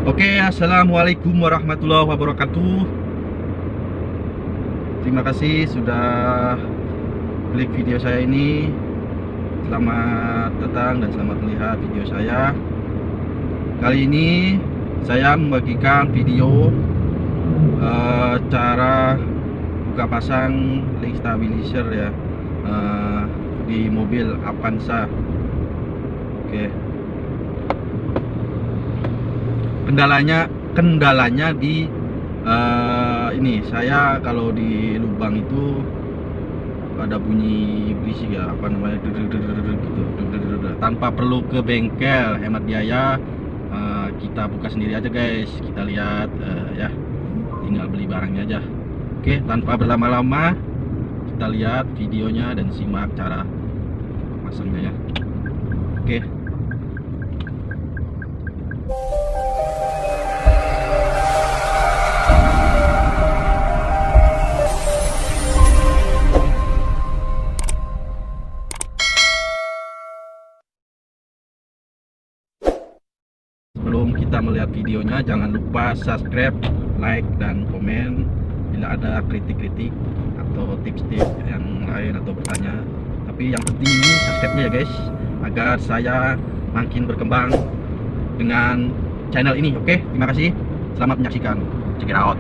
Oke, assalamualaikum warahmatullahi wabarakatuh. Terima kasih sudah klik video saya ini. Selamat datang dan selamat melihat video saya. Kali ini saya membagikan video cara buka pasang link stabilizer ya di mobil Avanza. Oke. Kendalanya di ini, saya kalau di lubang itu ada bunyi berisik ya, apa namanya, gitu, tanpa perlu ke bengkel, hemat biaya. Kita buka sendiri aja guys, kita lihat ya, tinggal beli barangnya aja. Oke, tanpa berlama-lama kita lihat videonya dan simak cara pasangnya ya. Oke. Sebelum kita melihat videonya, jangan lupa subscribe, like, dan komen. Bila ada kritik-kritik atau tips-tips yang lain atau bertanya, tapi yang penting ini subscribe-nya ya guys, agar saya makin berkembang dengan channel ini. Oke, terima kasih, selamat menyaksikan. Check it out.